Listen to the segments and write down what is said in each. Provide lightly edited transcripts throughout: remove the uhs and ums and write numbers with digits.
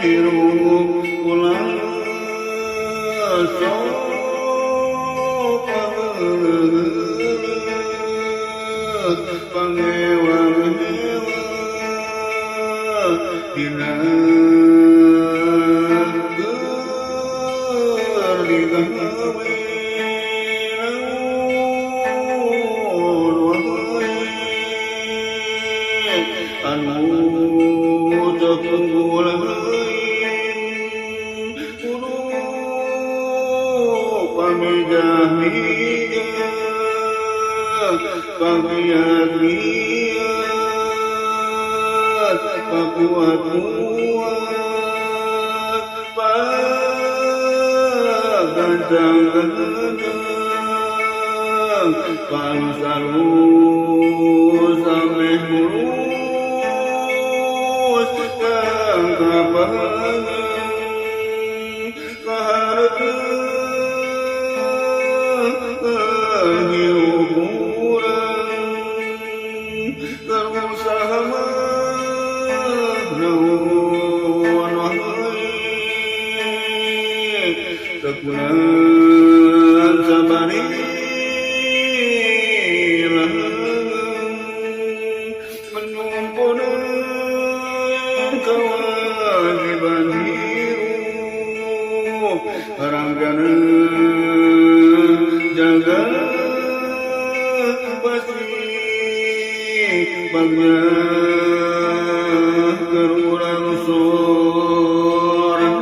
hirup ulah sok pangewa-hewa dina keur digawe naon wae anu teu tunggul leuwih kudu pamijah-mijah pagiat-giat pakuat-kuat pagancang-gancang palus-alus sameh mulus kang kapangan kahareupeun hirup urang berusaha naon wae tekunan sabari menyumpun kewajiban hirup ranggana jaga pasti bagna keur urang sorang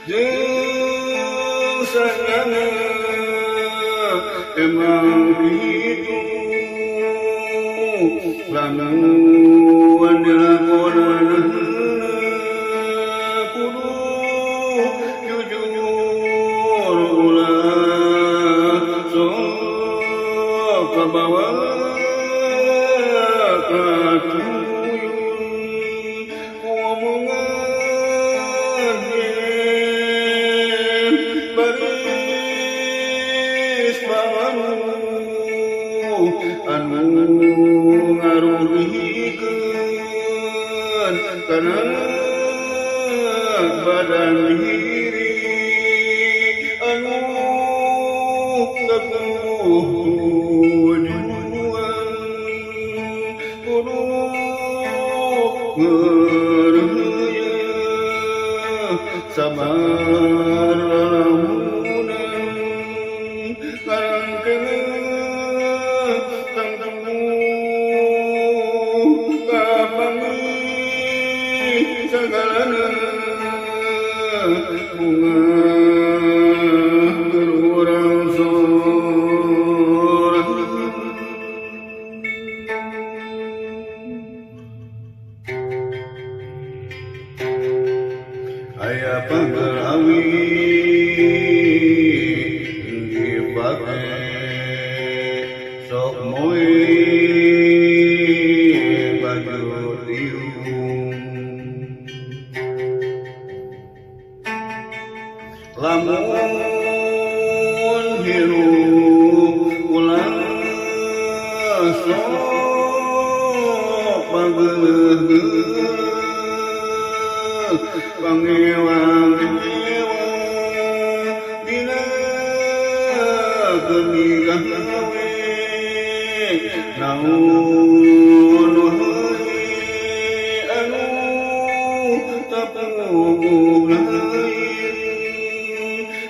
jeung sayangna emang kitu lamun dilakonan kudu jujur ulah sok kabawa katuyun omongan yen baris anu ngaruhikeun kana badan diri anu teguh tujuan kudu ngeureuy sabar lamunan karangkeun segalana bunga berurang sorang aya panggarawi dipake sok moe baju tiru lamun hirup ulah sok pageuleuh pangewa-ngewa dina keur digawe naon wae anu tapuguh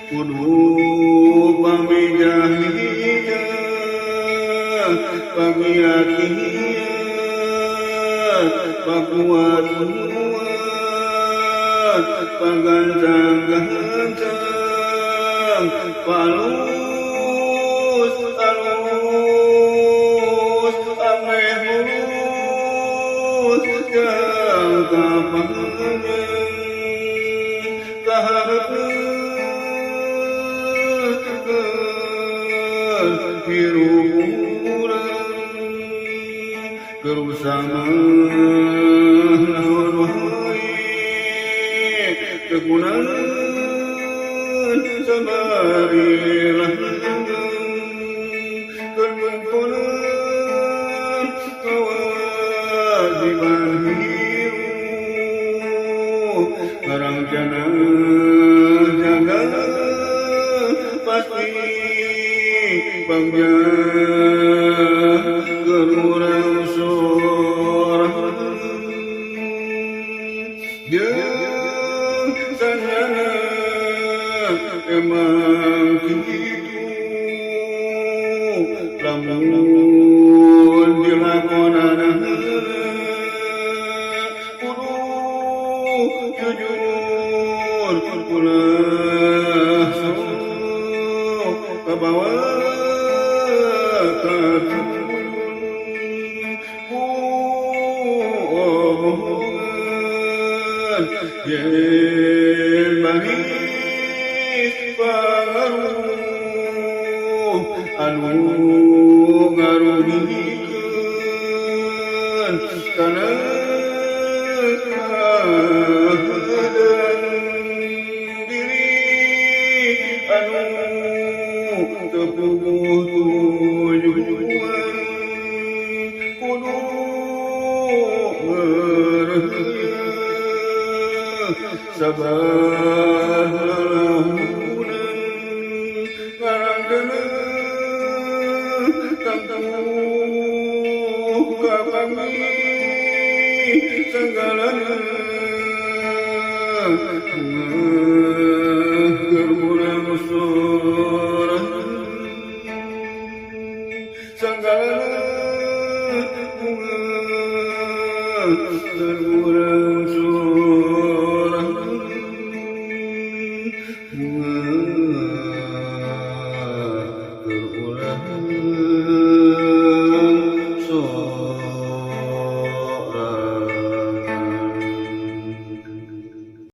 kudu pamijah-mijah pagiat-giat pakuat-kuat pagancang-gancang palus-alus ameh mulus jang kapangan kahareupeun hirup urang kerusama naon wae kegunan sabari kenyumpunan kewajiban hirup Karang jana jaga pasti bangga gerurang sorang jeung sanyana emang kitu lamun dilakonana kudu jujur ulah sok kabawa yen bangis pangaruh anu ngarugikeun kana kahadean diri anu teu puguh tujuan kudu sabar lalahunan ngarangkeun tangtuh ka kami sanggalana gerurang sorang sanggalana